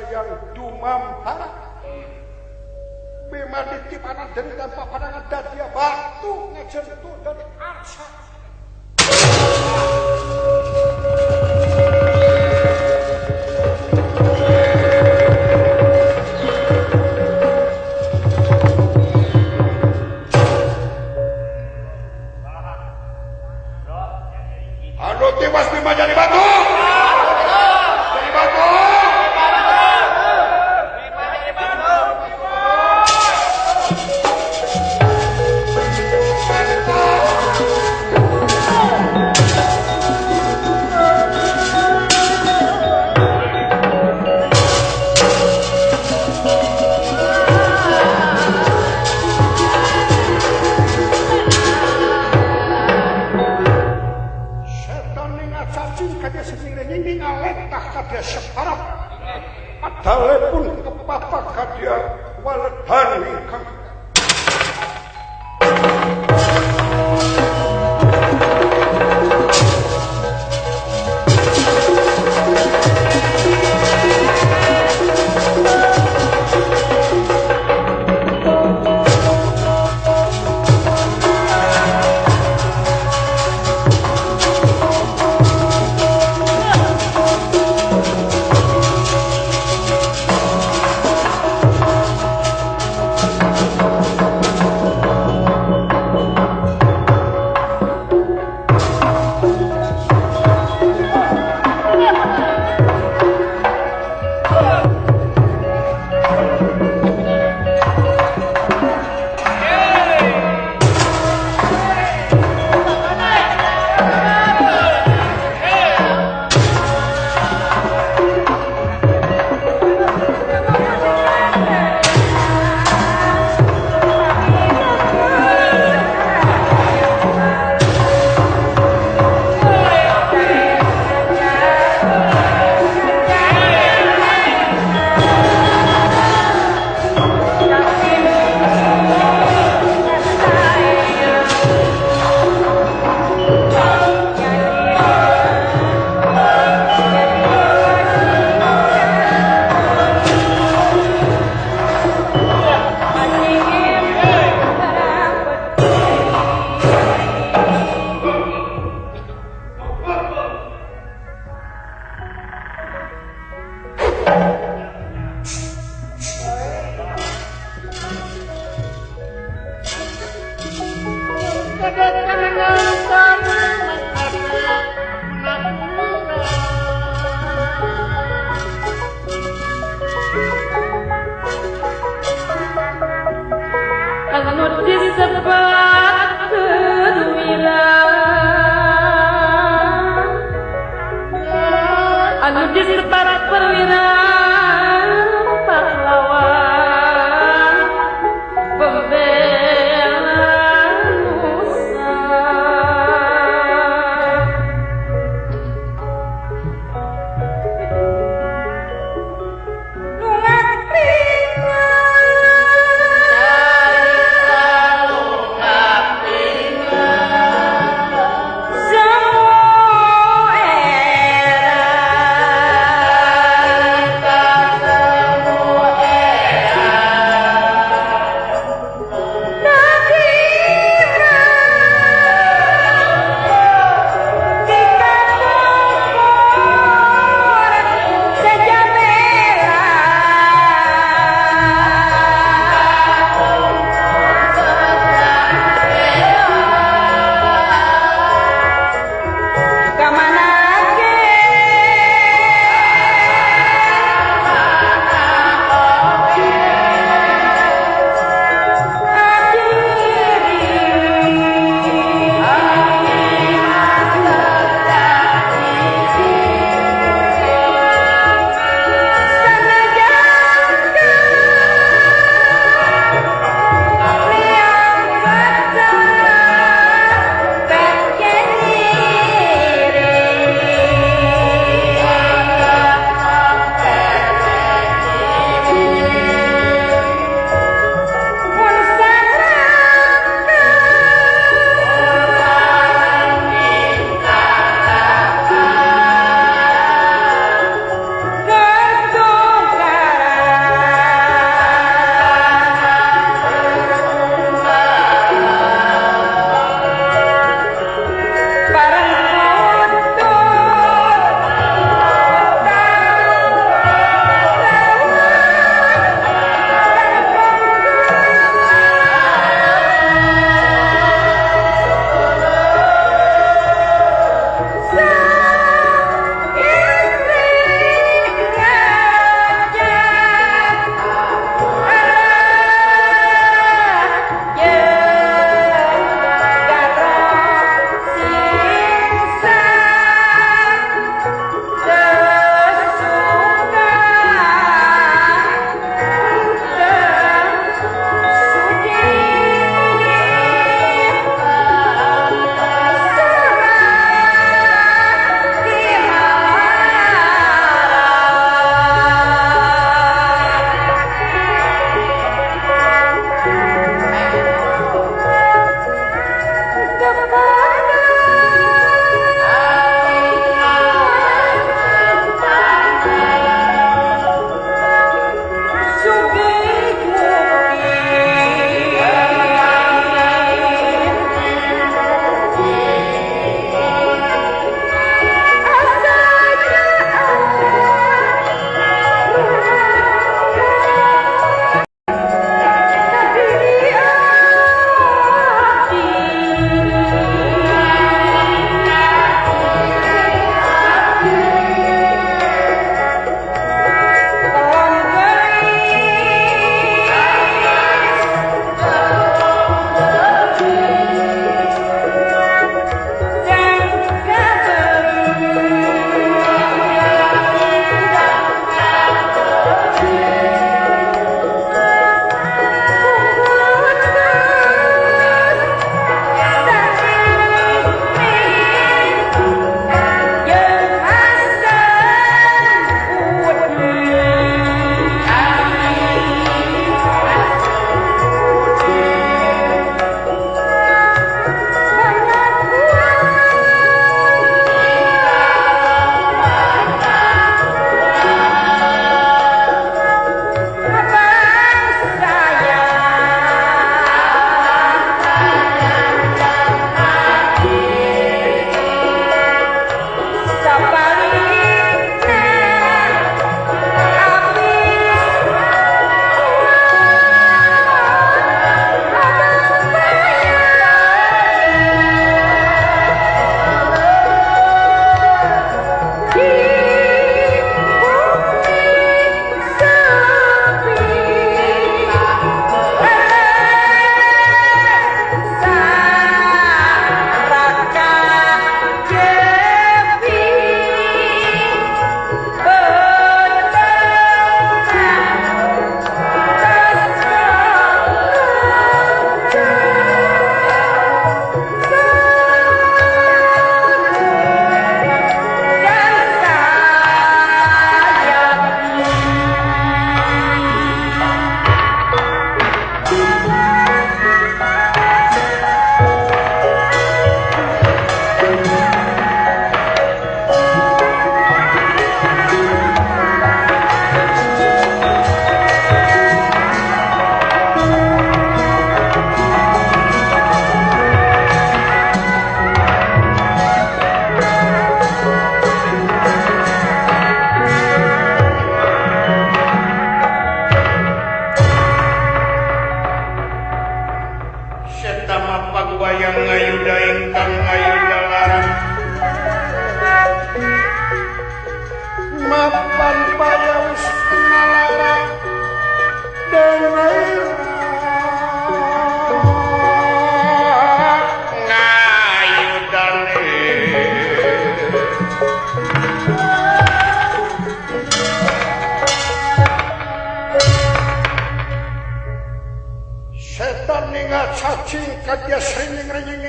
sayang dumampara Bima ditipana dari tanpa pandangan dadia batu ngejentuh dari arsa anu tiwas Bima jadi batu dia separap adalepun kepapak dia waledan ingkang Pembela Nusa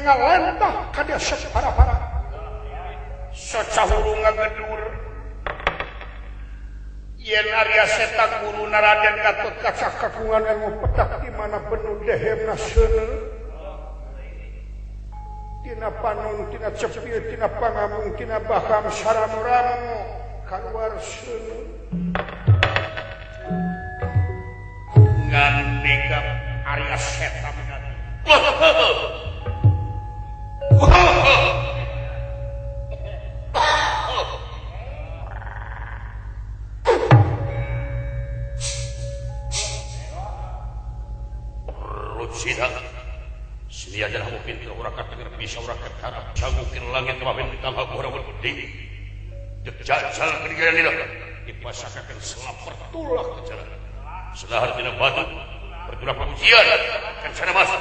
ngalentah ka dia separa-para sacahuru ngagedur yen Arya Seta guru Raden Gatot Kaca kagungan ilmu petak di mana penuh dehemna seuneu tina panon tina cepil tina pangamung tina baham saramuramu kaluar seuneu ngandika Arya Seta menadi Rucina sini aja mungkin urakat dengar bisa urakat harap mungkin langit kemarin ditambah orang berdiri jajal ketinggalan ini dipasangkan selapar tulah ke jalan selahar tidak batu bertulah pengujian kan sana mas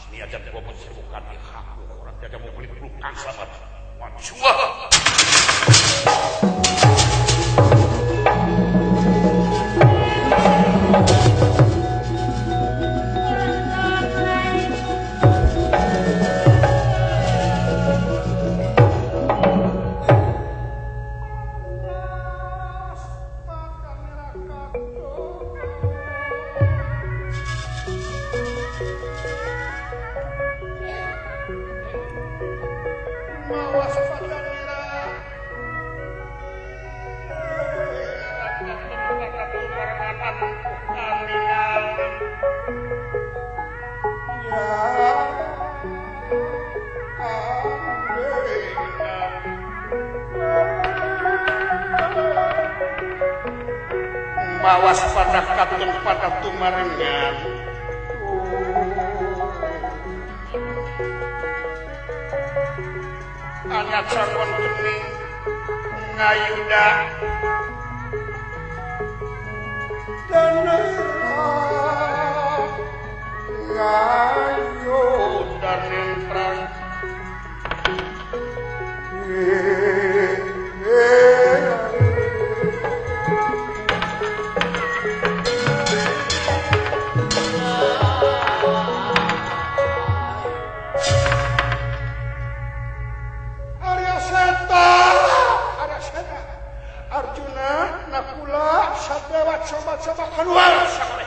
sini aja gua menserukan di haku orang tidak mau beli pelukan selamat mancua mawas pada katun pada tumarengan anak calon geni ngayuda dan ngayuda nentrang coba keluar sakale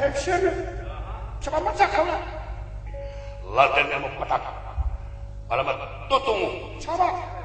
Coba maca kaula. Laden ilmu petak. Alamat tutung. Coba.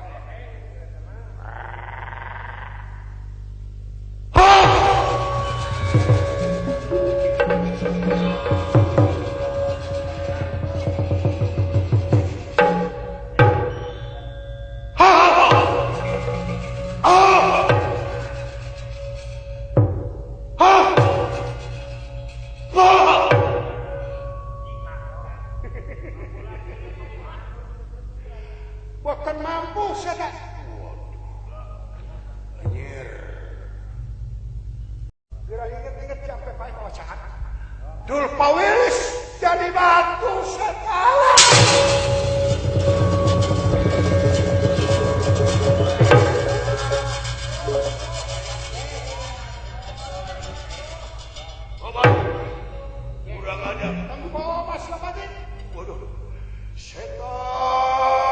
Bukan mampu saya. Anjir. Kira inget-inget capek baik wacahan. Dul Pawilis jadi batu sekali. Kurang ada. Tempo Mas Lepati. Waduh. Setan.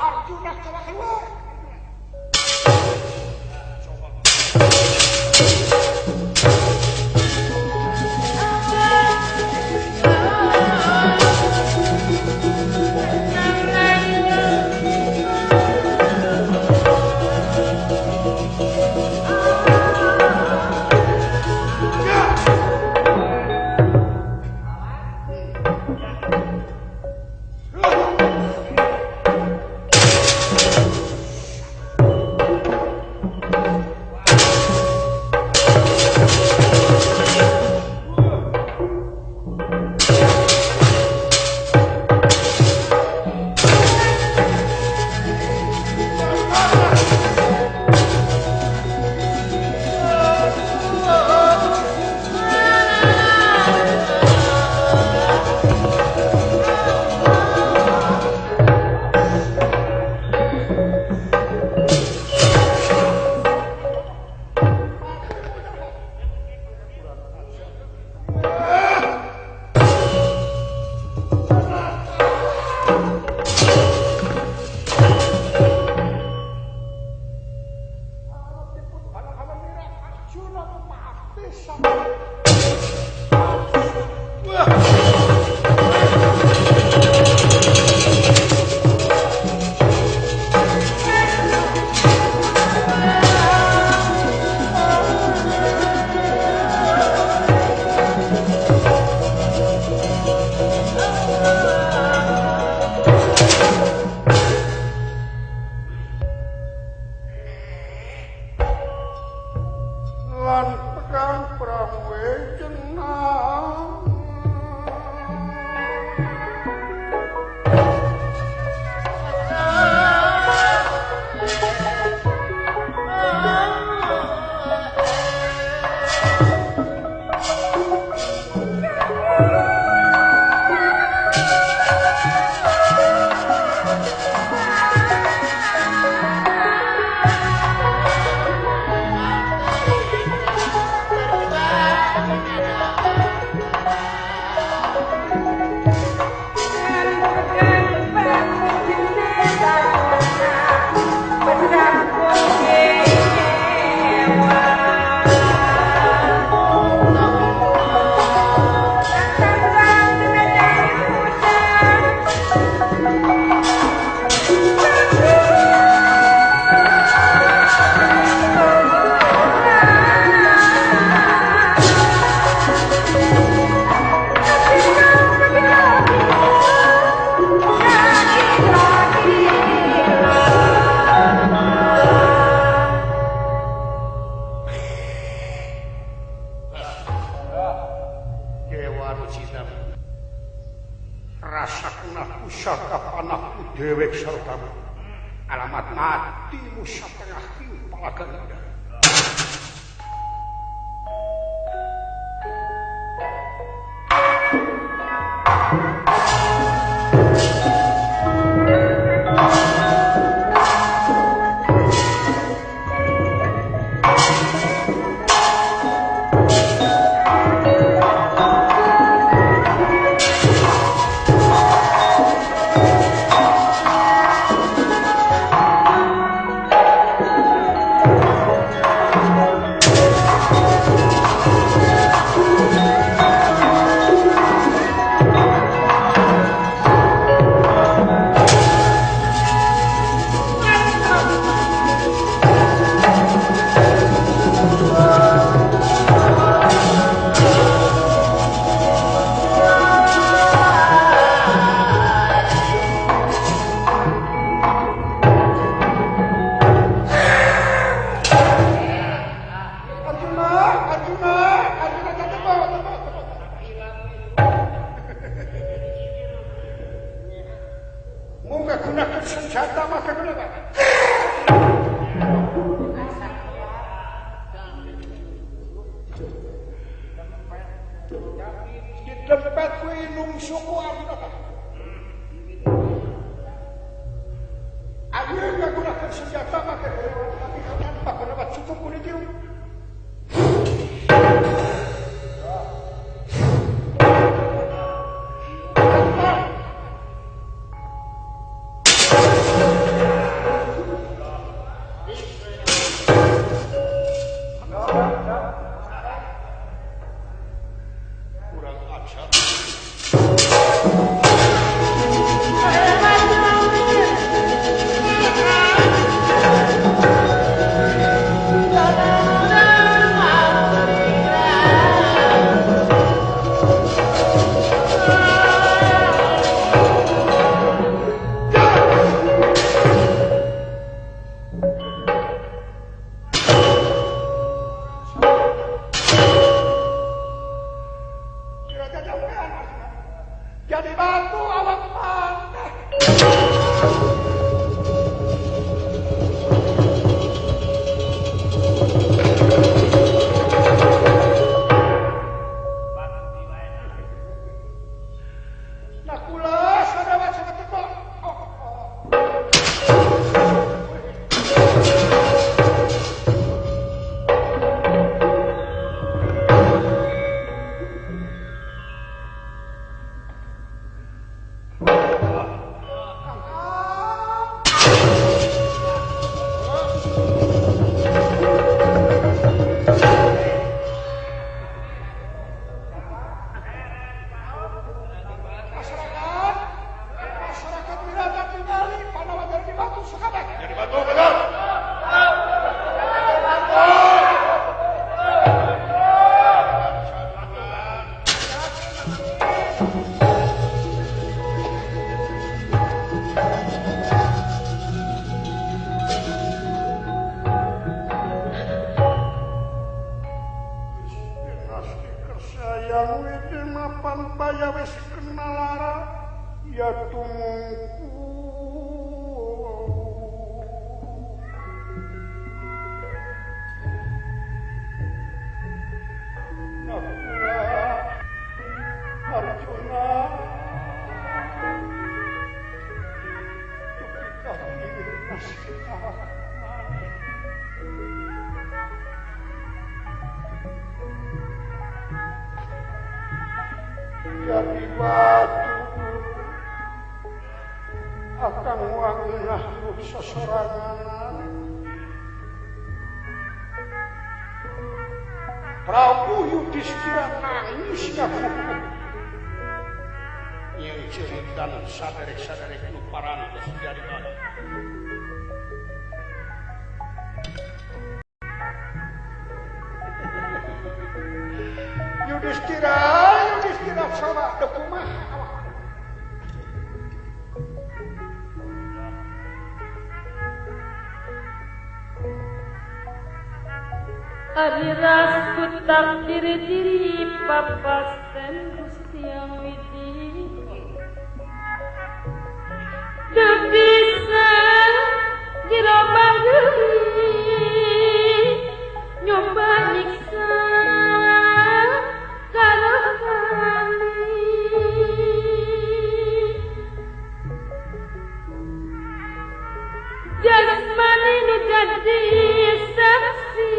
Arjuna coba keluar. Lan pegang prawe jenang. Rasa kunah pusaka panahku dewek sartamu. Alamat matimu satengah palagan. Muga gunakan senjata maka gunakan. Dempet ku inung suku gunakan. Ayo nggak gunakan senjata maka gunakan. Tapi kalian tak gunakan cukup kunci. Jadi batu awak pantai. Nah kula sadawa sangat tebak. Masyarakat Wirata tinggali Pandawa jadi batu sahabat. Jadi batu betul. Sayang widi mapan baya wis kenalara ya tumungku Nakula Arjuna Tukika ini nasihat jadi batu akan wanginah seserangan Prabu Yudhistira nangis ngakuku yang cerita saderek-saderek nu parantos jadi batu Yudhistira coba dekumah Adiras ku takdir diri papasten Gusti Yang Widi teu bisa dirobah deui nyoba nyiksa jasmani nu jadi saksi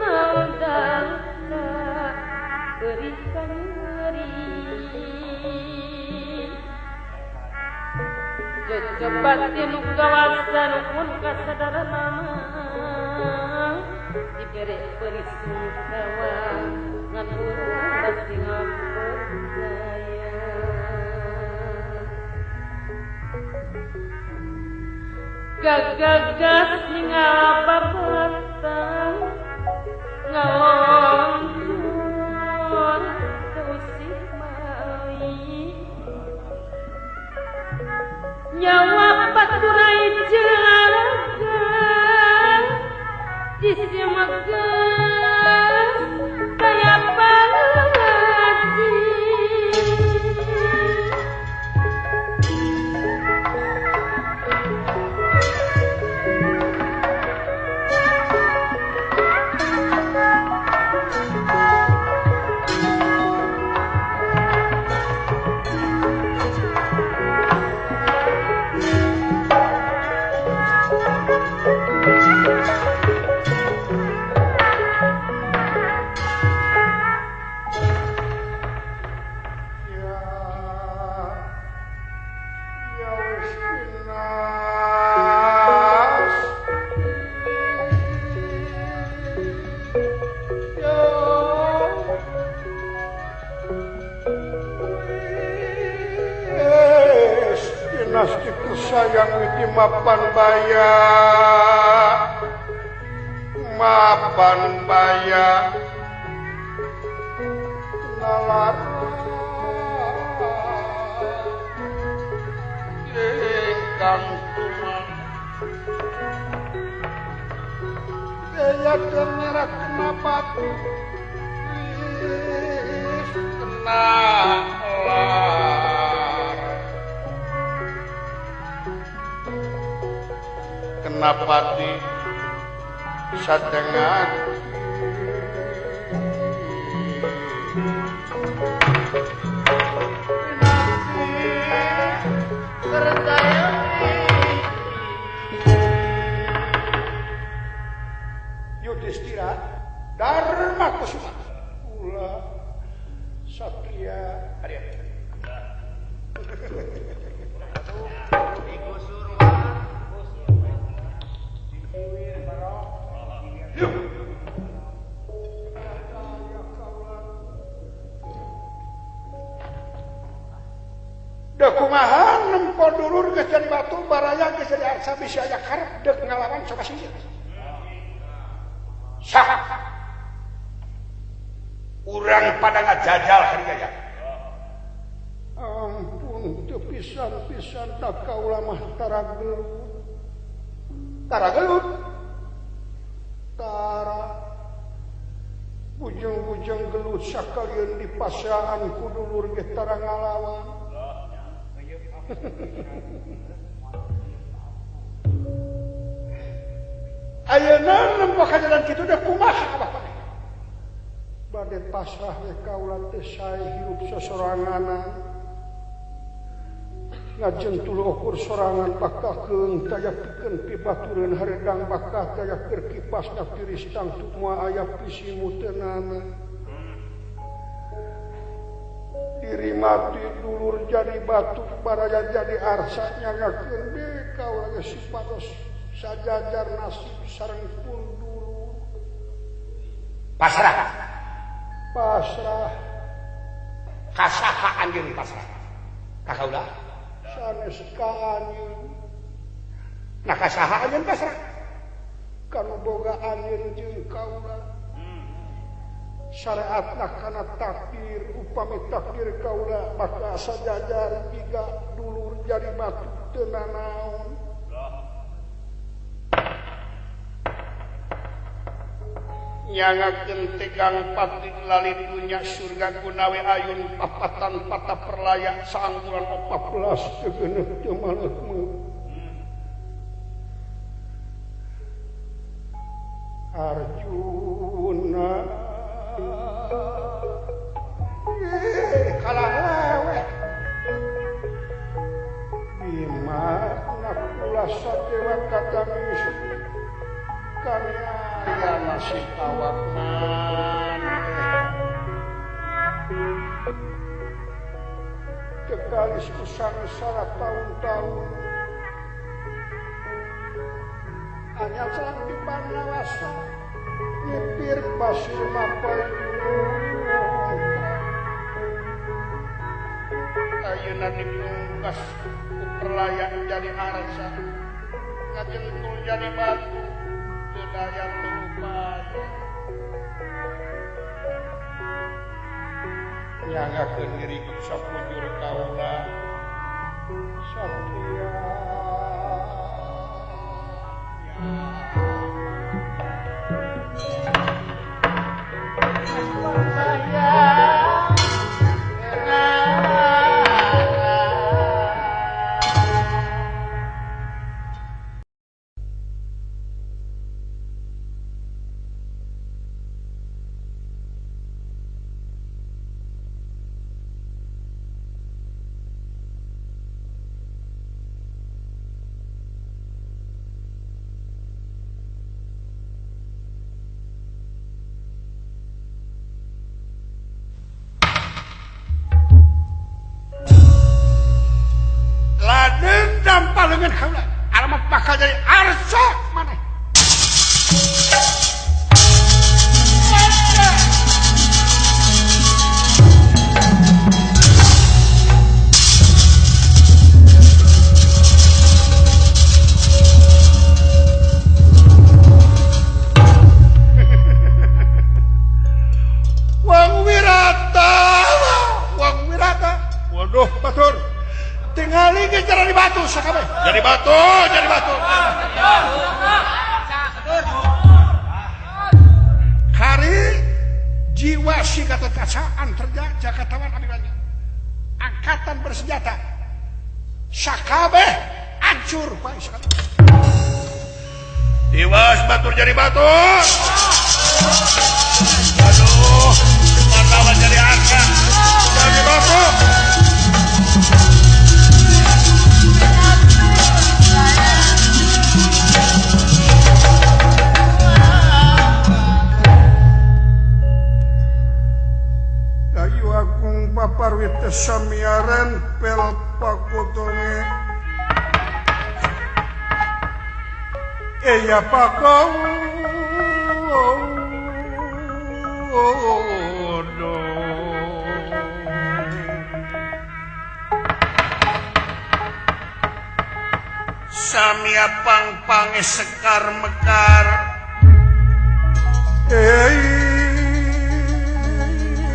maudana berikan ngeri jejebati nu kawasa nu pun kasadaran mama diberi perisungkawa ngan urang basi ngapercaya gagagas ngababatan ngaloncor teusik maui nyawa paturai jelaga disimagas kaya palaji dinasti tersayang di mapan baya nalar ingkang tuman daya kemerak kena batu kena lar kena pati satengah Yudhistira Dharma Kusuma Ula Satria Arya kumaha nempo dulur geus jadi batu baraya geus jadi arsa bisa aya karep deuk ngalawan coba sieun. Sah. Urang pada ngajajal harganya. Ampun teu pisan-pisan da kaula mah taragelut. Taragelut. Bujang-bujang gelut sakalian dipasaan ku dulur ge tara ngalawan. Ayeuna nempo kajalan kitu da kumaha bapak. Bade pasrah we kaula teh sae hirup sosoranganan. Ngajentul ukur sorangan bakakeun taya pikeun pibatureun haredang bakah taya keur kipasna tiris tangtu moal aya pisi muteunana. Diri mati dulur jadi batu baraya jadi arsa nyangakeun deui kaula geus sipatos sajajar nasib sareng pun dulur. Pasrah. Kasaha anjeun pasrah. Ka kaula sanes ka anjeun. Nah kasaha anjeun pasrah? Kanu boga anjeun jeung kaula. Syariatna kana takdir upami takdir kaula bakal sajajar jiga dulur jadi batu teu nanaon. Nyangakeun tegang pati lalitunya surga kunawe ayun papatan patah perlaya saanggulan 14 teu geuneuh teu maleuh. Arjuna kalah lewe Bima nakula sadewa katamis kami aya masih awak tekalis kusana tahun-tahun hanya selang di Banawasa nyepir pasir mapai ayeuna dipungkas ku perlayan jadi arsa ngajentul jadi batu teu daya lupaya nyangakeun diri sapujur kaula satria dengan kaula alamat bakal jadi arsa mana Duh, batur. Tingali ge jadi batu sakabeh. Jadi batu. Hari jiwa si Gatot Kaca antarja Jagatawan abdi banyak. Angkatan bersenjata. Sakabeh hancur bae sekali. Tiwas batur jadi batur. Aduh, mana jadi angkat. Jadi batur. Dayu Agung Paparwite Samiaren Pel Pakutone Eya Pakau Samia pang sekar mekar.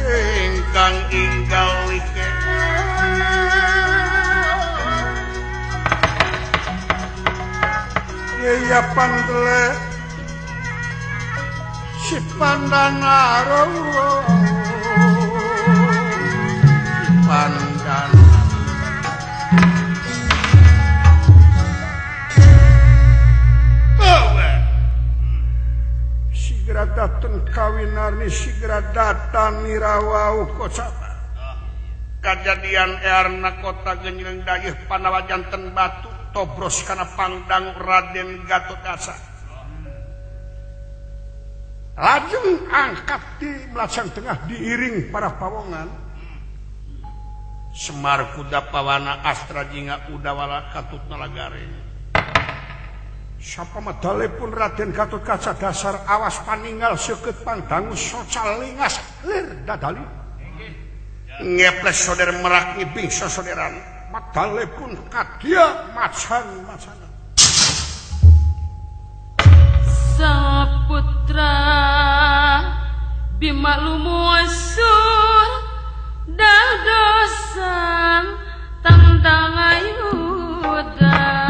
Ingkang inggal like. Eya Pandele Si Pandanaro Pandan. Sigera datang kawinarni sigera datang nirawau kocapa. Kejadian erna kota Genjreng Dayeuh Panawa janten batu tobros kana pangdang Raden Gatot Kaca. Lajeng angkat di belakang tengah diiring para pawongan. Semar kuda pawana astra jinga udawala katutna lagare. Sapa madale pun Raden Gatot Kaca dasar awas paninggal seukeut pangdangu socal lingas lir dadali. Ngeples saudara merak ngibing sosoderan. Madale pun kadia macan-macan. Saputra Bima Lumuasur dadosan tandang ayuda.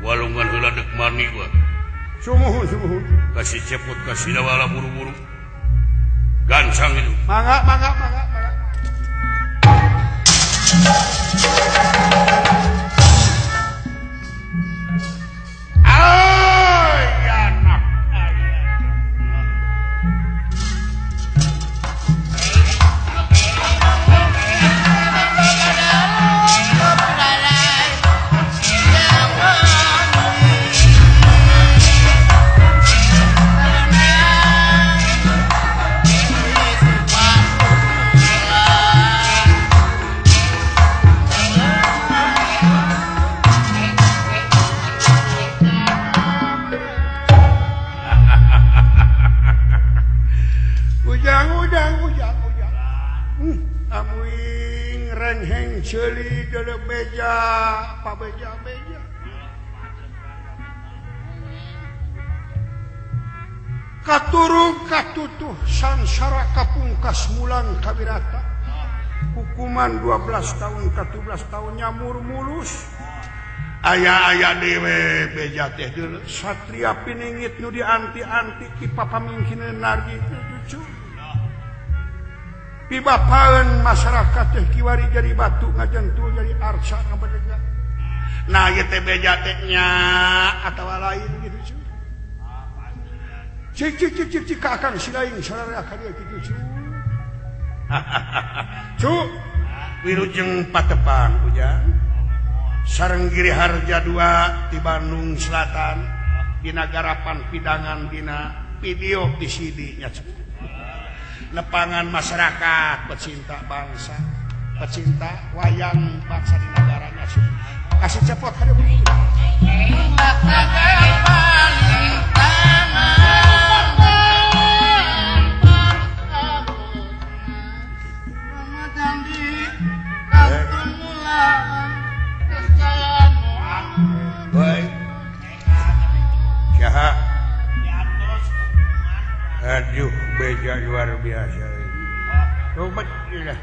Walungan heula dek mani gua. Sumuhun. Kasih cepot kasih dawala buru-buru. Gancang itu. Mangga. beja Pak beja katurung katutuh sansara kapungkas mulang kabirata hukuman 12 tahun ke 17 tahun nyamur mulus aya dewe beja teh satria piningit nu dianti-anti ki papamingkina nargi cucu pibapaeun masyarakat teh kiwari jadi batu ngajentul jadi arca ngabadega nah ieu teh beja teh nya atawa lain gitu cik kakang silaing saudara kalian gitu cu Wilujeng Patepang Ujang sareng Giri Harja 2 di Bandung Selatan di Nagarapan Pidangan dina video di CD nya nepangan masyarakat pecinta bangsa pecinta wayang bangsa di negaranya kasih cepot kada beli aduh beja luar biasa coba ilah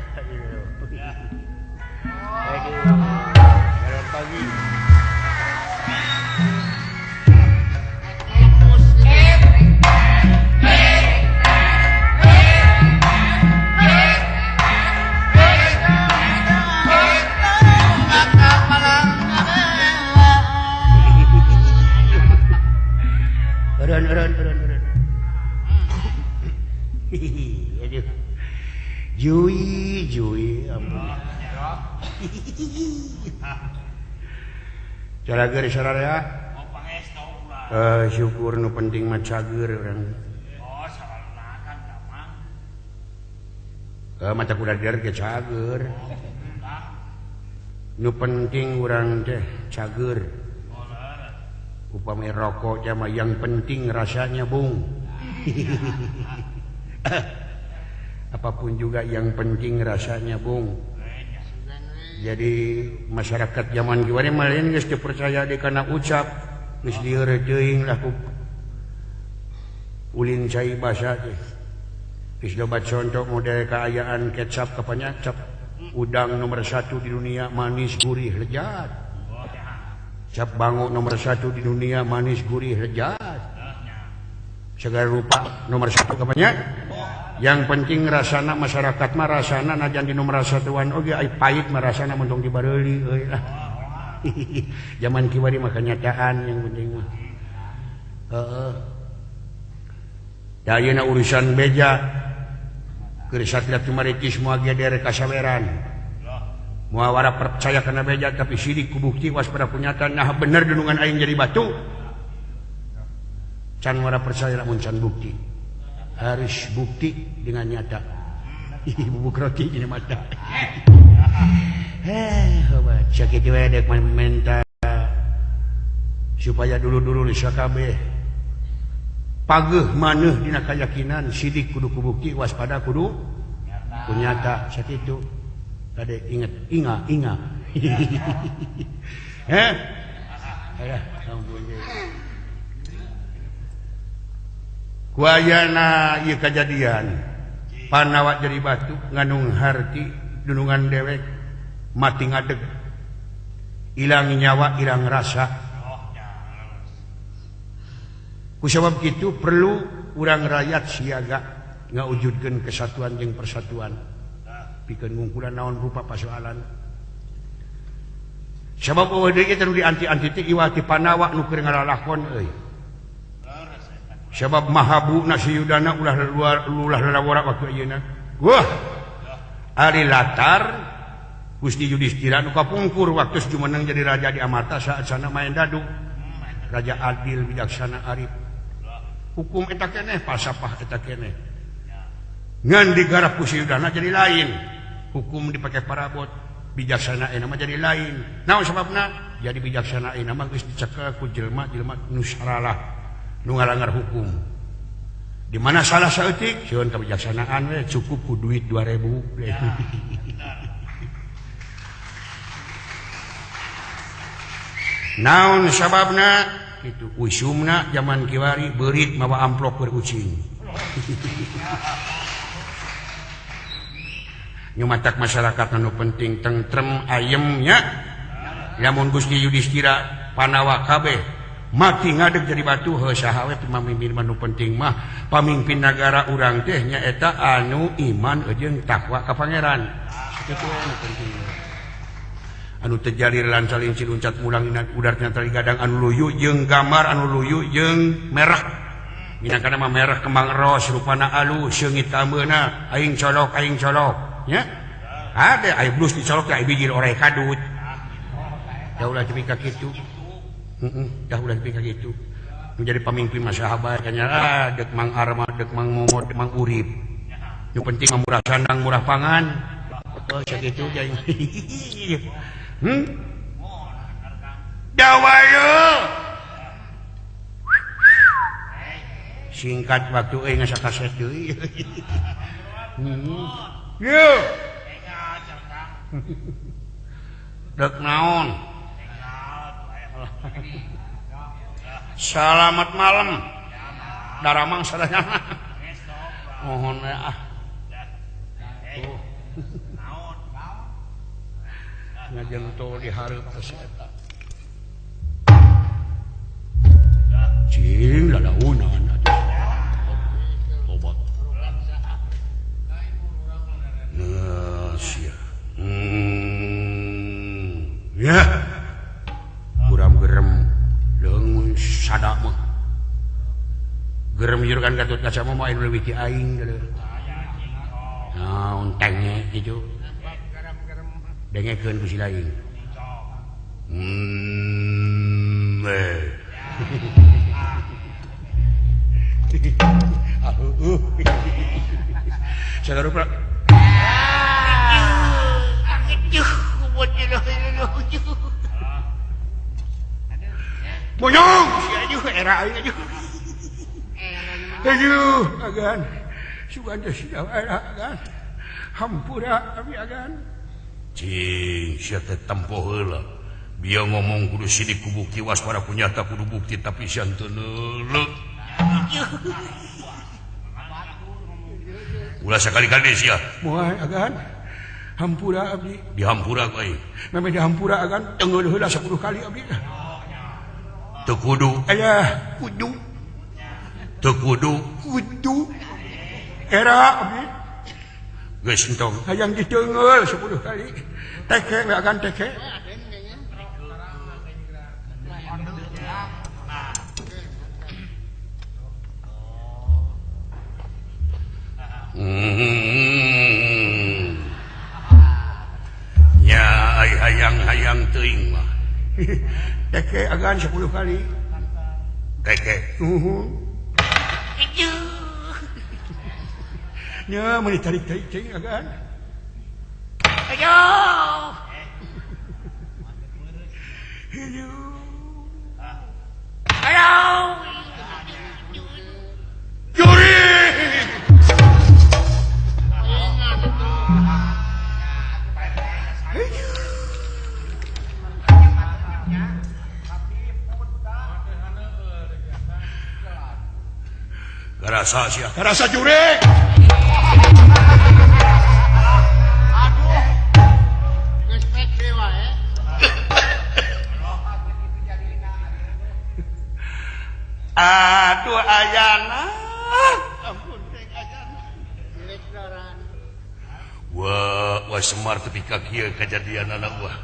selamat pagi Jui ampun. Carager sararea. Syukur nu penting mah cager urang. Oh, salalna kan gampang. Mata kudader ge cager. Nu penting urang teh cager. Upami rokok mah yang penting rasanya, Bung. Apapun juga yang penting rasanya, Bung. Jadi masyarakat zaman kiwari malin geus teu percaya dikana ucap geus dieureut teuing lah ku ulin cai basa teh. Geus loba contoh model kaayaan kecap ka panyacap. Udang nomor 1 di dunia manis gurih lezat. Cap bango nomor 1 di dunia manis gurih lezat. Segala rupa nomor 1 ka panyacap. Yang penting rasana masyarakat mah rasana najan di nomor 1-an oge ai pahit mah rasana mentong dibareuli euy lah. Zaman kiwari mah kenyataan yang penting mah. Heeh. Da ayeuna urusan beja keur satria timaritis moal geder kasaweran. Moal wara percaya kana beja tapi sidik ku bukti waspada kunyataan nah bener denungan aing jadi batu. Can wara percaya lamun can bukti. Harus bukti dengan nyata. Bubuk roti ini mata. Obat sakit wedek mental supaya dulu-dulu sakabeh pageuh maneuh dina kayakinan sidik kudu kubukti waspada kudu kunyata sakitu. Tade ingat inga. Aya ampun. Kuayana ieu kejadian panawa jadi batu ngandung harti dunungan dewek mati ngadeg ilang nyawa ilang rasa kusabab kitu perlu urang rakyat siaga ngawujudkeun kesatuan jeung persatuan pikeun ngungkulan naon rupa pasoalan sabab eueuh deui teh nu dianti-anti teh iwati panawa nu keur ngalalakon euy sebab mahabu nasi yudana ulah lalawara waktu ayeuna. Wah. Ari latar Gusti Yudhistira nu kapungkur waktu jumeneng jadi raja di Amarta saat sana main dadu. Raja adil bijaksana arif. Hukum eta keneh falsafah eta keneh. Ngan digarap ku Yudana jadi lain. Hukum dipake parabot bijaksana mah jadi lain. Naon sababna? Jadi bijaksana mah geus dicekel ku jelema-jelema nu saralah. Nu ngalanggar hukum. Di mana salah saeutik? Sieun kebijaksanaan we cukup ku duit 2000. naon sababna itu usumna zaman kiwari beurit mawa amplop berucing nyumatak masyarakat anu penting tentrem ayemnya lamun Gusti Yudhistira panawa kabeh mati ngadeg jadi batu heuh saha we pamimpin anu penting mah pamimpin negara urang teh nyaeta anu iman jeung takwa ka pangeran kitu anu penting anu terjadi lancaling ciluncat mulang udarnya tali gadang anu luyu jeung gambar anu luyu jeung merah minangkana mah merah kembang ros rupana alus seungit tambeuna aing colok nya ada aya blus dicolok aya biji oreh kadut da ulah teu ka kitu dah ulah teu ka kitu menjadi pemimpin masyarakat kanya dek mang arma dek mang momot dek mang urip nu penting mah murah sandang murah pangan oh sakitu jang dawayo singkat waktu ngasa kaset deui yo dek naon selamat malam daramang sadaya mohon ya ngajen tuh dihareup geus eta cing lalaunan obat sia ya guram gerem leung sada mah gerem jurkan Gatut Kaca mah main leuwih ti aing naon tenge kitu dengekeun ku si lain sagarupa Bonyong, si ajuh era ajuh. Ajuh, agan. Sugan teh sia era agan. Hampura abi agan. Cing, sia teh tempo heula. Bieu ngomong kudu sidik ku bukti waspada punyata kudu bukti tapi sian teu neuleuh. Ulah sakali-kali sia. Moal agan. Hampura abdi. Dihampura ku aing. Meme dihampura agan teungeul heula 10 kali abdi. Teu kudu. Aya kudu. Teu kudu. Kudu. Era abdi. Geus entong. Hayang diteungeul 10 kali. Teke we agan teke. Nya ai hayang-hayang teuing mah. Teke agan 10 kali. Teke. Nya meuni tarik-tarik cing agan. Ayo. Ayo. Juri. Garasa sia. Garasa jurek. Aduh. Respect dewa Aduh ayana. Ampun teh ayana. Wah Semar tepi ka kieu kajadianana wah.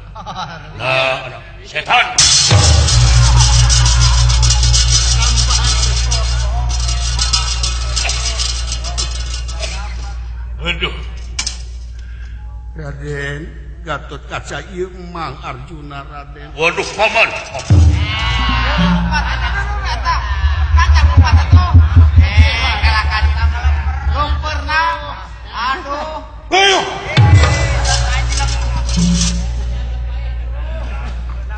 Nah, setan. Aduh. Raden, Gatut Kaca ieu Mang Arjuna Raden. Waduh, paman. Ayo.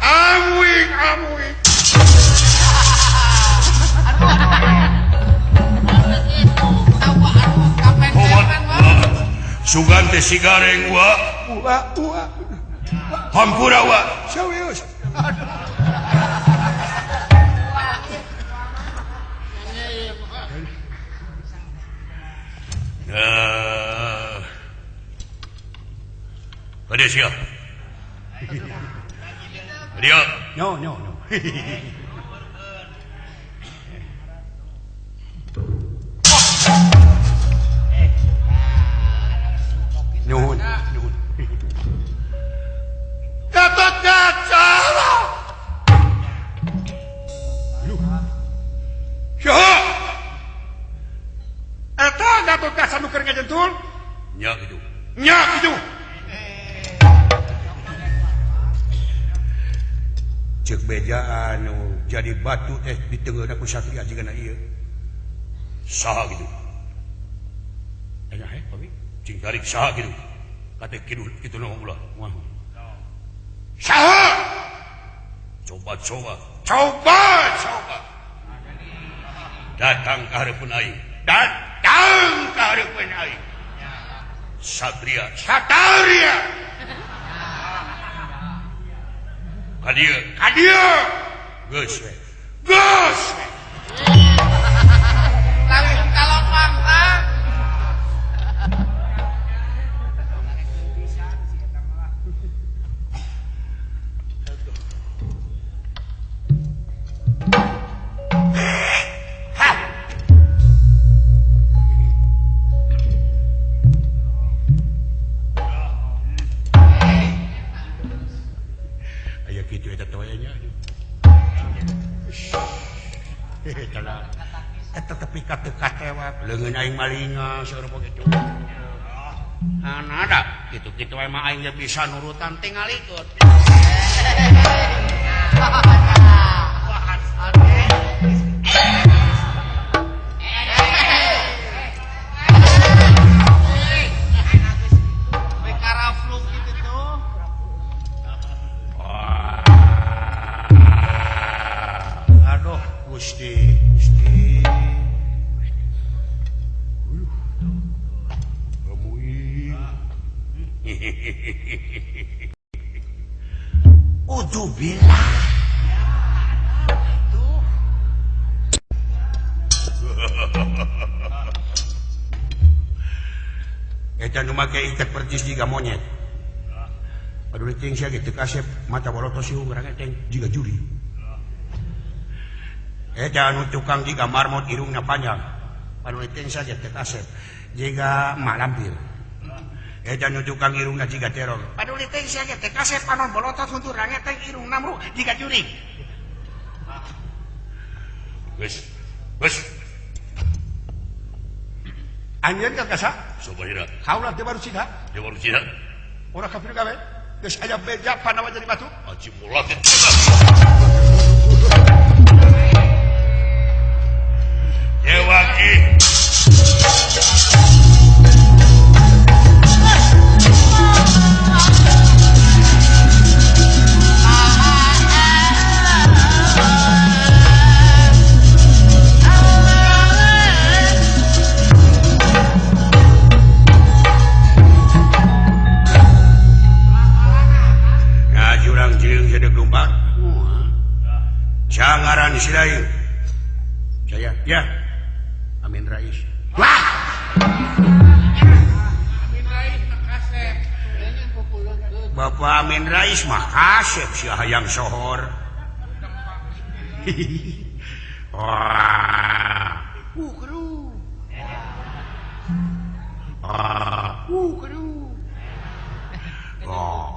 Amwing. Sugan teh sigareng wa. Ua. Hampura wa. Sawius. Ada siap. Dia. No. Nuhun. Gatot Kaca. Syah. Eta Gatot Kaca nu keur ngajentul? Nya gitu. Cek beja anu jadi batu teh di tengah ku satria jigana ieu. Saha gitu. Aya Pawi. Cing tarik saha gitu. Kate kidul kitu nu ulah. Wah. Saha? Coba. Datang ka hareupeun aing. Satria. Kadia. Geus we. Langsung kalau pangkat. Aya kitu eta teh nya. Eta tepi ka teh wa leungeun aing malinga saur begitu. Nada kitu-kitu emang aing ge bisa nurutan tingalikeun. Gusti. Udubillah. Eta nu make ikat percis jiga monyet. Padahal ting sia gitu kasep mata bolotos siung urang teh jiga juri. Eta anu tukang jiga marmot irungna panjang. Padahal ting saja teh kasep jiga malampir. Eta nu tukang irungna jiga terong. Padahal ting saja teh kasep panon bolotos untuk urang teh irungna mru jiga juri. Geus. Anjeun ka kasa? Sobahira. Kaulah teh baru cina. Dia baru cina. Urang kafir gawe. Geus aya beja panawa jadi batu. Aci mulat. Dewaki. Jurang jeung sedek lumpat. Jangaran silain. Saya, ya. Amin Rais. Wah. Amin Rais makasep. Bapak Amin Rais mah kasep si hayang sohor. Wah. Kru. Kru. Oh.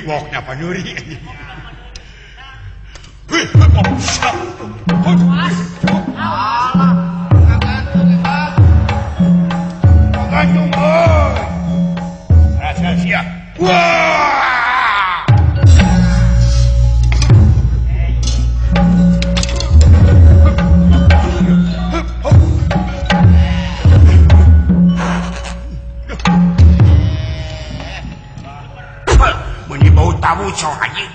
Woknya panuri. Gantung boy. Rasa siap. Wah. Bunyi bau tabu cowok anjing.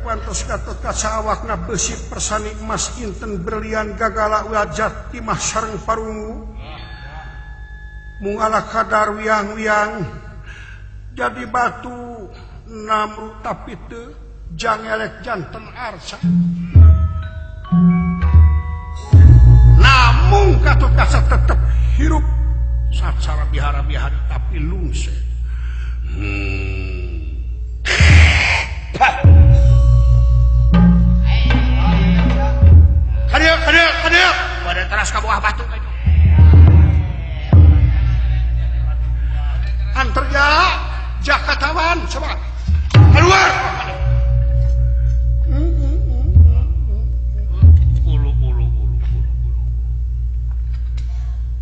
pantos Gatot Kaca awakna besi persani emas inten berlian gagala wajat timah sareng parungu mung ala kadar wiang-wiang jadi batu namru tapi teu jangelek janten arca namun Gatot Kaca tetep hirup sacara bihara-bihari tapi lungse Kadil pada teras ke bawah batu antarja Jakatawan coba keluar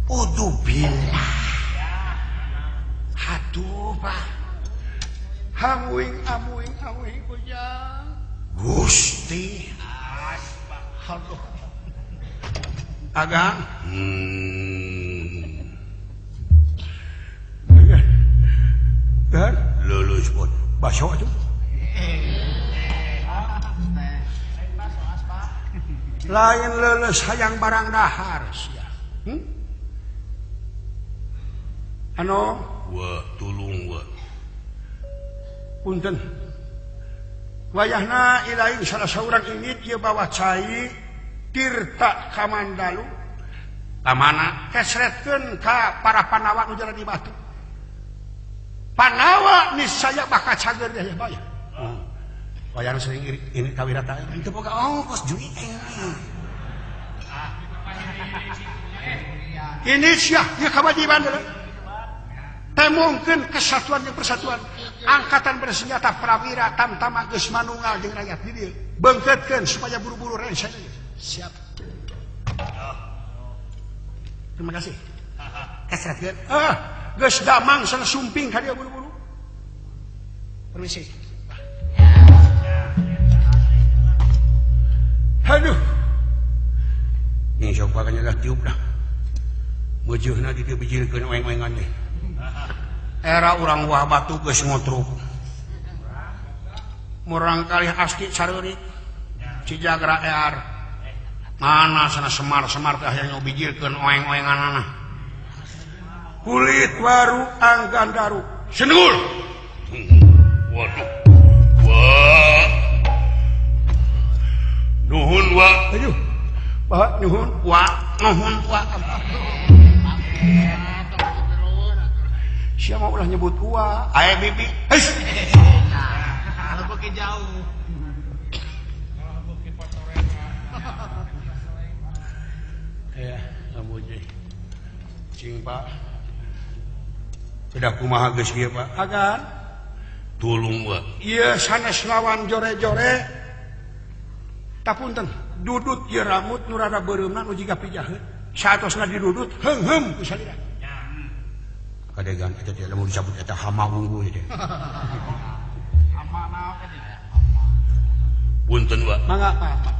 Udubillah aduh Pak hamuing ujang Gusti aduh Agang dan lulus pun basok itu lain lulus hayang barang dahar sia ano wah tulung wah punten wayahna ilahi salah seorang ini dia bawa cai tirta kamandalu kamana kesretkeun ka para panawa nu jalan di batu panawa niscaya bakal cager deh ya bayar wayahna sering ini kawirata itu boga ongkos juri ini sia ya kewajiban dulu temungkeun kesatuan jeung persatuan angkatan bersenjata prawira tamtama geus manunggal jeung rakyat di dieu beungkeutkeun supaya buru-buru renseh siap terima kasih kesratkeun geus damang sana sumping ka dieu buru-buru permisi aduh ini sok baganya dah tiup dah meujeuna di dieu bijilkeun oeng-oengan teh era urang wah batu geus ngotruk murang kali aski sareurik Cijagra ear mana sana semar-semar teh yang bijilkeun oeng-oenganana kulit waru anggan daru senggul waduh wah nuhun wa aduh bah nuhun wa siapa ulah nyebut wa aya bibi kalau beki jauh ya amunnya cing Pak udah kumaha geus kieu Pak agan tulung wa ieu sanes lawan jore-jore tapunten dudut ieu rambut nu rada beureumna nu jiga pijaheun saatosna didudut heung ku salira kadegan eta teh lamun disebut eta hama unggul teh hama naon teh punten wa mangga Pak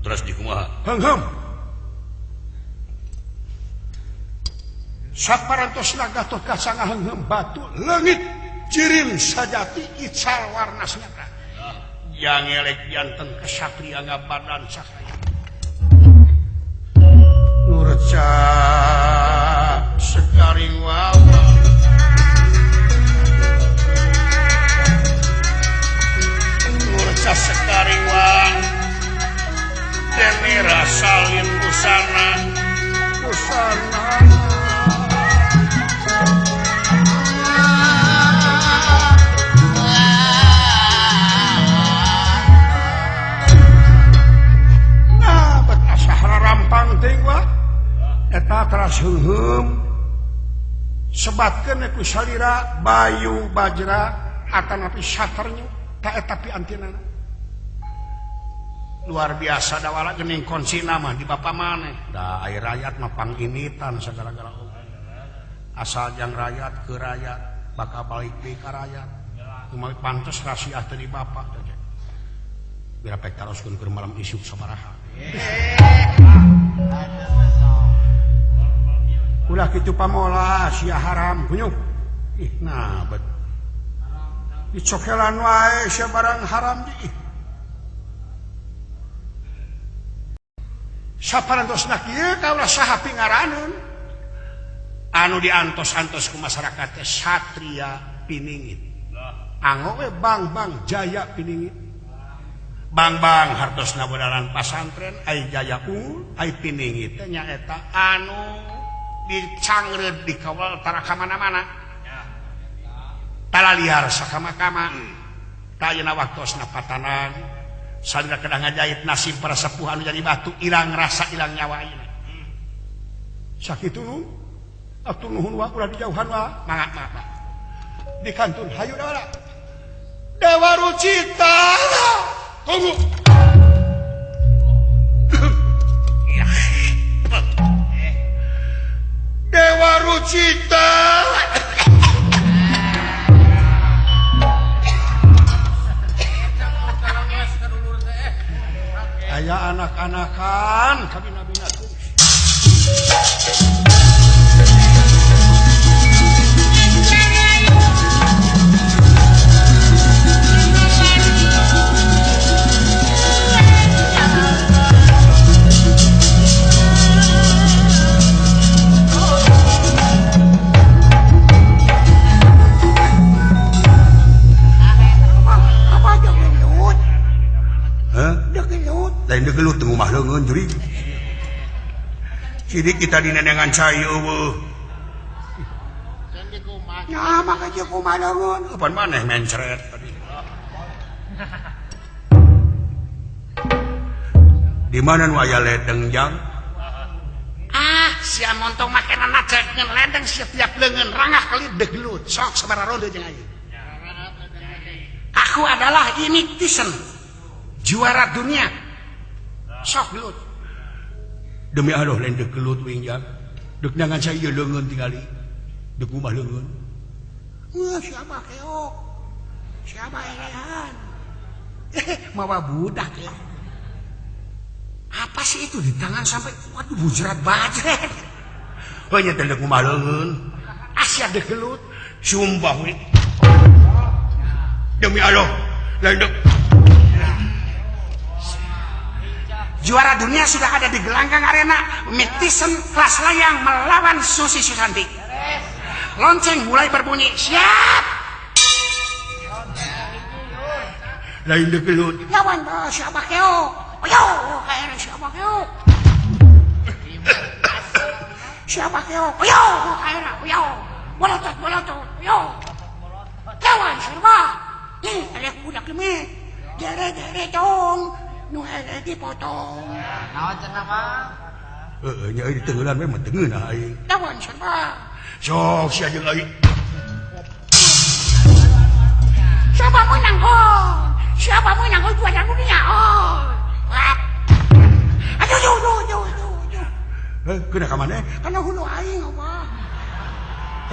terus dikumaha heung saparantosna Gatot Kaca ngaheung batu leungit cirim sajati ical warnasna yang elek janten kesatria ngabadan sakaya nurca sekaring wawa nurca sekaring wang denera salin busana eta teras heum sebatkeun ku salira bayu bajra atanapi saternya ta eta pi antinana luar biasa dawala geuning konsina mah di bapa maneh da air rakyat mah panginitan sagala-gala asal jang rakyat ke rakyat bakal balik deui ka rakyat kumaha pantes rasiah teh di bapa teh bila pek taroskeun keur malam isuk sabaraha ulah kitu pamola sia haram kunyuk ih nah bet dicokelan wae sia barang haram di saparantosna kieu kaulah saha pingaraneun anu diantos-antos ku masyarakat teh Satria Piningit anggo we Bang Jaya Piningit Bang hartosna bodalan pasantren ai Jaya Unggul ai Piningit teh nyaeta anu dicangreud dikawal tara ka mana-mana tala liar sakama-kama tayana waktosna patanan salira kedah ngajait nasib para sepuh anu jadi batu ilang rasa ilang nyawa ayeuna sakitu atuh nuhun wa ulah dijauhan wa mangga di kantun hayu dawala Dewa Rucita tunggu Dewa Rucita aya anak-anakan kabina-bina tuh lain degelut teu ngumah leungeun juri sidik kita dinenengan cai eueuh nya maka jeung kumaha leungeun kapan maneh mencret tadi di mana nu aya ledeng jang sia montong makenana cekeun ledeng setiap leungeun rangah kali degelut sok sabaraha ronde jeung ayeuna aku adalah ini Tyson juara dunia sok gelut demi Allah lain dek gelut wingjang dek nangan saya leungeun tingali dek ngumah leungeun siapa keok siapa elehan mawa budak ya apa sih itu di tangan sampai waduh bujrat bajret hanya dek ngumah leungeun asia dek gelut sumpah we demi Allah lain dek juara dunia sudah ada di gelanggang arena Tyson kelas layang melawan Susi Susanti lonceng mulai berbunyi siap lain degelut lawan siapa keo yo kayak siapa keo siapa keo yo kayak yo bolotot yo lawan siapa nih ada budak ini jere dong nu hele dipotong naon cenah Bang nya euy ditengeulan we mah tengeuna aing lawan siapa sok sia jeung aing siapa menang juara dunia aduh kena ka maneh kana hulu aing apa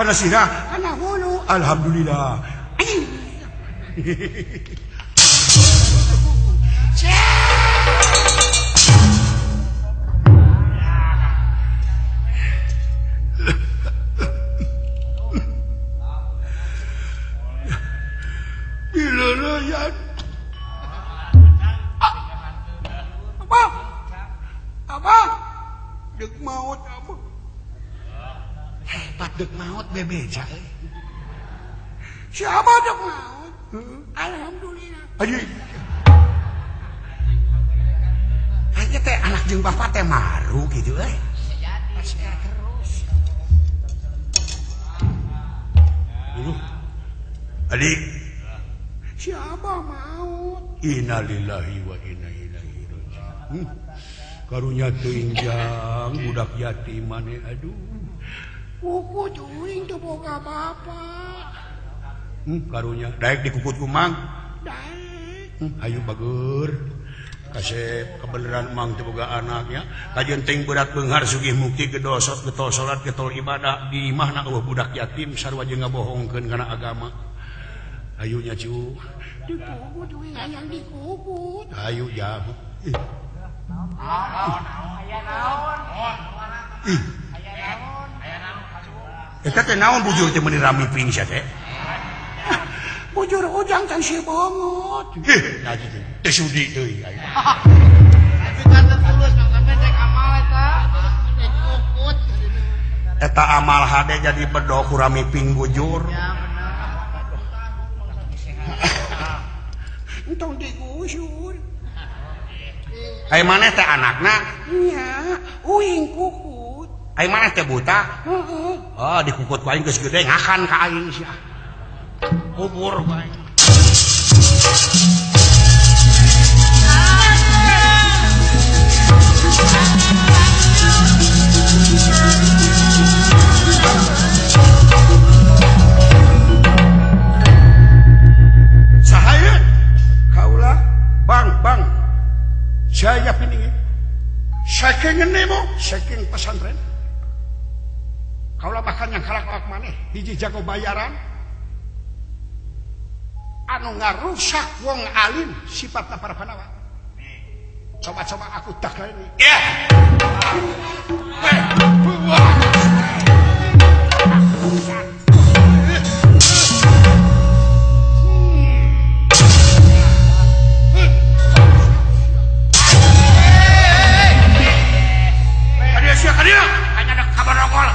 kana sirah kana hulu alhamdulillah Dilerayan apa dek maut apa hebat dek maut bebeja siapa dek maut alhamdulillah aja teh anak jeung bapak teh maru gitu terus adik siapa maut innalillahi wa inna ilaihi raji'un karunya teuing jang budak yatim maneh aduh kuku teuing teu boga bapak karunya daek dikukut ku mang daek ayo bager kasep kebenaran mang teu boga anaknya kajeun teuing berat beunghar sugih mukti gedol salat getol ibadah di imahna eueuh budak yatim sarua jeung ngabohongkeun kana agama ayunya cu dikukut teuing hayang dikukut ayo jago eta teh naon bujur teh meuni rami ping sia teh bujur ujang can si banget. Ngaji teh sudi deui aya. Tapi kan tulus sampai cek amal eta. Ikut. Eta amal hade jadi bedo kurang miping bujur. Ya benar. Entong digusur. Ai maneh teh anakna? Nya, uing kukut. Ai maneh teh buta? Heeh. Oh, dikukut ku aing geus gede ngakan ka aing sia. Kubur bae. Sahaya kaulah bang saya piningi saking nemo saking pesantren kaulah bahkan yang kalak maneh hiji jago bayaran anu ngarusak wong alim sifatna para panawa. Coba-coba aku tak ini. Ya. Kadia, hanya ada kabar rokok.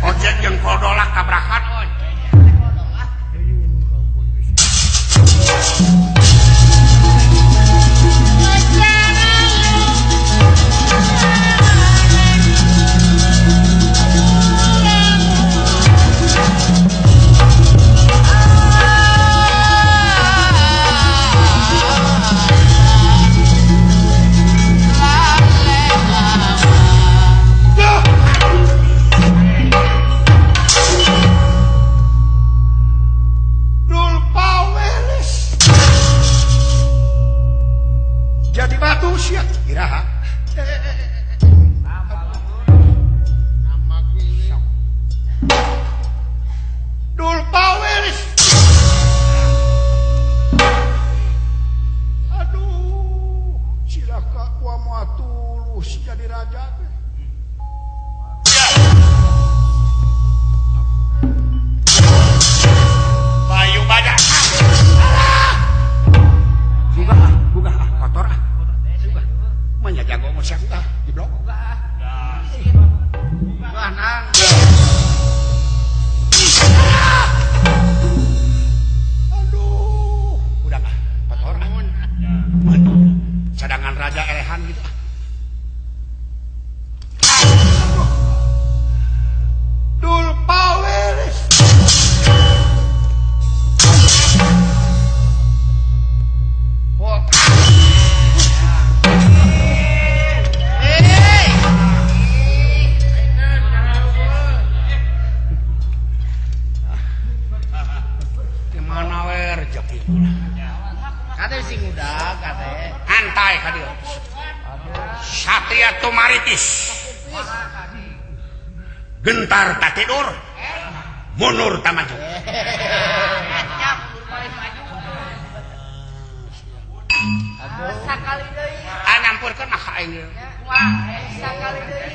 Ojek yang kodolak tabrakan. Gentar tak tidur, mundur tak maju. Sakali deui. Nyampurkeun mah ka aing. Sakali deui.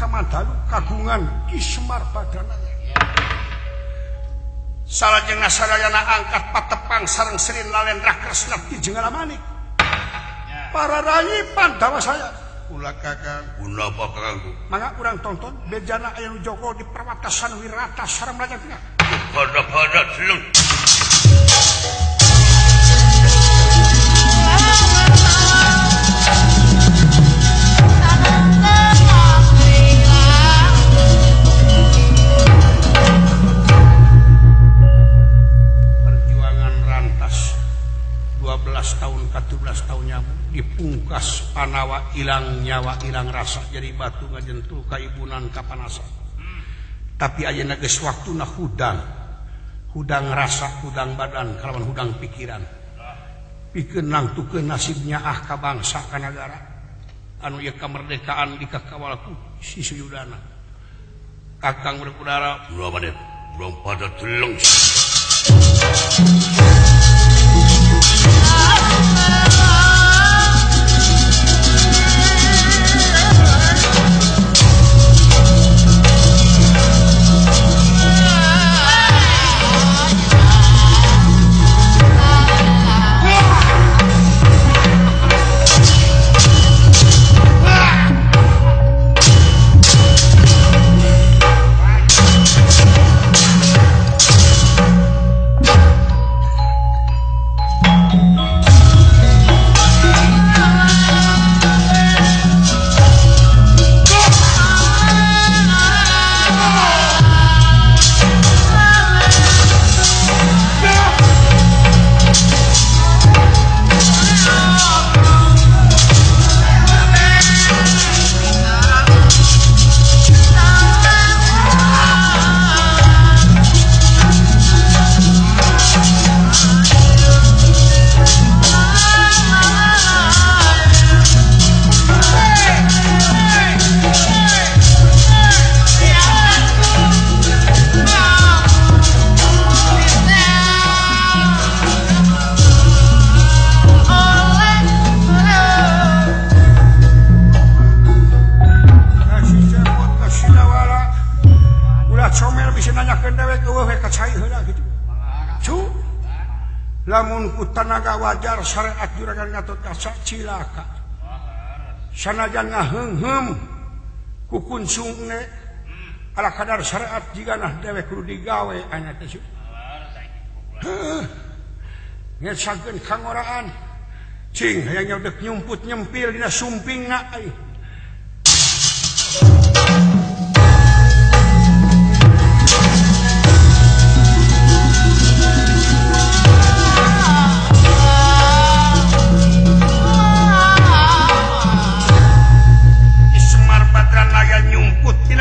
Kamantalu kagungan Ki Semar Badana. Salajengna sadayana angkat patepang sareng Sri Nalendra Kresna di Jenggala Manik. Para rayi Pandawa saya. Ulah Kakang. Guna apa Kakang? Mangga urang tonton bejana aya nu Joko di perwatasan Wirata sareng Raja Tengah. Pada deleng. Perjuangan rantas 12 tahun 14 tahun nyamu dipungkas panawa ilang nyawa ilang rasa jadi batu ngajentul kaibunan kapanasan. Tapi ayeuna geus waktuna hudang rasa, hudang badan, kalawan hudang pikiran. Pikeun nangtukeun nasibnya ka bangsa ka nagara. Anu ieu kamerdekaan dikakawal ku si Suyudana. Kakang berkudara, Ulah Raden, urang pada deleng. Lamun ku tanaga wajar syariat juragan Gatot Kaca cilaka. Sanajan ngaheungheum ku kuncungna ala kadar syariat jiganah dewe kudu digawe anya teh. Ngesakeun kangoraan cing hayang nyodek nyumput nyempil dina sumpingna ai.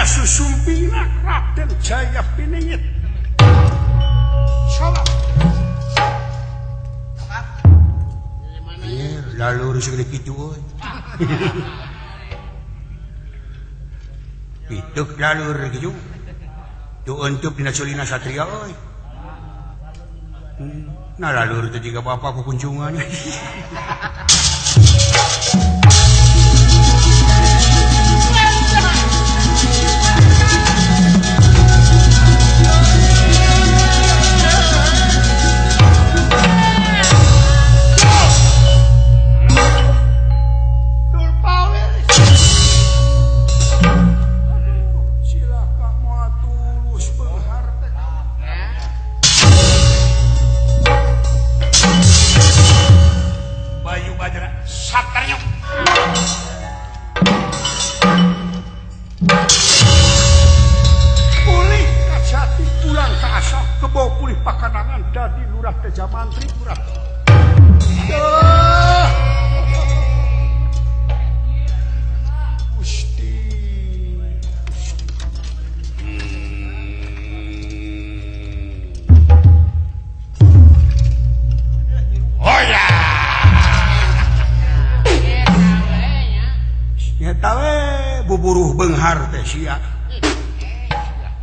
Susumpina Raden Jaya Piningit. Salah. Lalu segede kitu euy. Pituk lalur kitu. Tu untuk dina culina satria euy. Nah lalur teh jiga bapa ku kunjungan. Buburuh beunghar teh sia.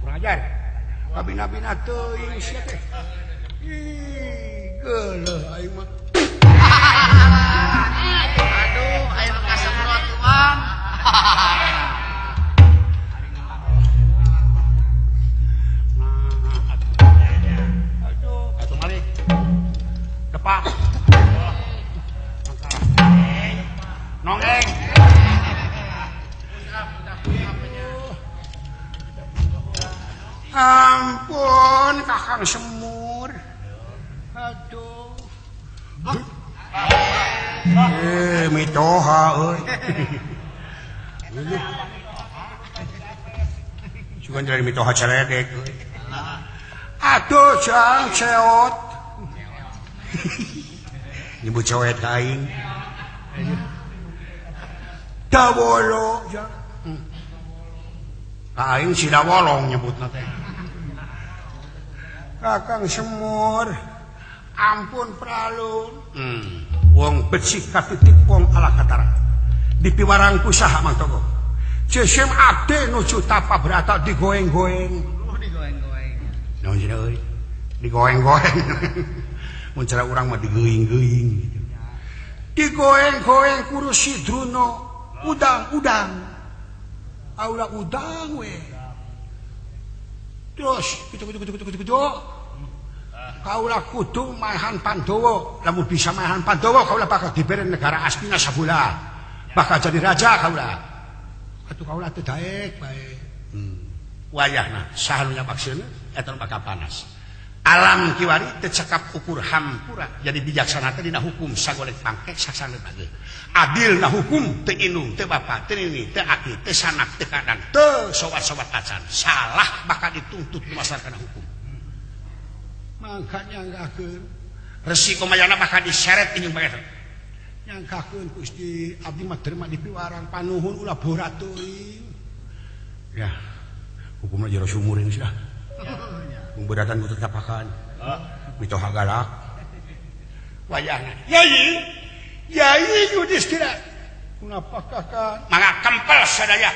Kurang ajar. Kabina-bina teuing sia teh. Ih, geuleuh aing mah. Aduh, aing kasemprot tuang. tepak nongeng ampun Kakang Semur aduh mitoha euy cuman dari mitoha celedek aduh jang ceot nyebut cewek kain dawolo kain si dawolong nyebutna teh Kakang Semur ampun pralun wong becik katitik wong ala katara di piwarangku saha Mang Togo jesem ade nuju tapa berata digoeng-goeng naon cenah euy digoeng-goeng mun cara urang mah digeuing-geuing gitu digoeng-goeng kurus si Druno udang aula udang we terus gitu kaulah kudu maehan Pandowo lamun bisa maehan Pandowo kaulah bakal diberi negara Astina sabula bakal jadi raja kaulah atuh kaulah teu daek bae wayahna saha nu nyabakseun eta bakal panas alam kiwari teu cekap ukur hampura jadi bijaksana teh dina hukum sagolek pangkek saksana bageu adil na hukum teu indung teu bapa teu nini teu aki teu sanak teu kadang teu sobat-sobat acan salah bakal dituntut berdasarkan hukum mangka nyanggakeun resiko mayana bakal diseret jeung bae nyanggakeun Gusti abdi mah terima di piwarang panuhun ulah borat teuing ya hukumna jero sumuring sia beratan butut tapakan mitoha galak wayahna Yai Yudhistira kenapa kakak mangga kempel sadaya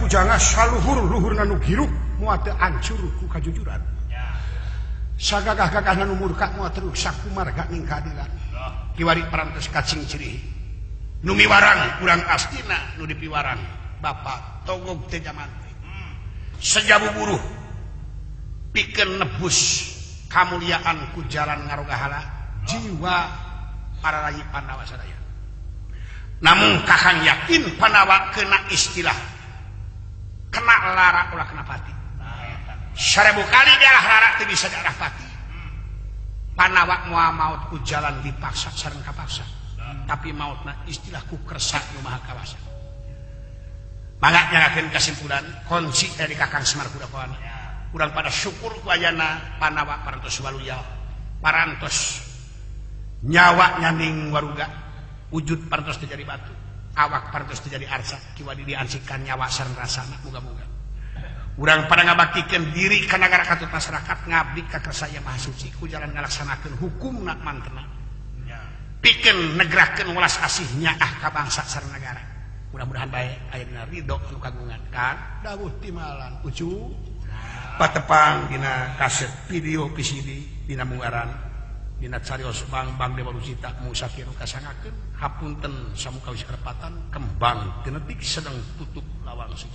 bujanga saluhur-luhurna nu giruk moal teu ancur ku kajujuran. Sagagah-gagahna nu murka moal teu sakumarga ning kaadilan. Kiwari parantos kacing cirih. Nu miwarang urang astina nu dipiwarang Bapak togog teh jaman teh. Sejabu buruh pikeun nebus kamuliaan ku jalan ngarogahala jiwa para rayi Pandawa sadaya. Namun kakang yakin Pandawa kena istilah kena lara ulah kena pati. 1000 kali diarah lara teu bisa diarah pati. Pandawa moal maut ku jalan dipaksa sareng kapaksa. Tapi mautna istilah ku kersa nu maha kawasa. Mangga nyarakeun kesimpulan kunci dari Kakang Semar Kudapawana. Urang pada syukur ku ayana Pandawa parantos waluya, parantos nyawa nyaning waruga, wujud parantos teu jadi batu, awak parantos teu jadi arca, kiwadi diansikan nyawa sareng rasana muga-muga. Urang pada ngabaktikeun diri ka nagara katut masyarakat ngabdi ka Kersa Yang Maha Suci ku jalan ngalaksanakeun hukumna mantena. Pikeun negrakeun welas asih nyaah ka bangsa sareng nagara. Mudah-mudahan bae ayeuna ridho anu kagungan kan dawuh timalan ucu patepang dina kaset video VCD dina mungaran dina carios Bang Dewa Lucita musakiru kasangakeun hapunten samuka wis kerepatan kembang teu neutik sedeng tutup lawang sing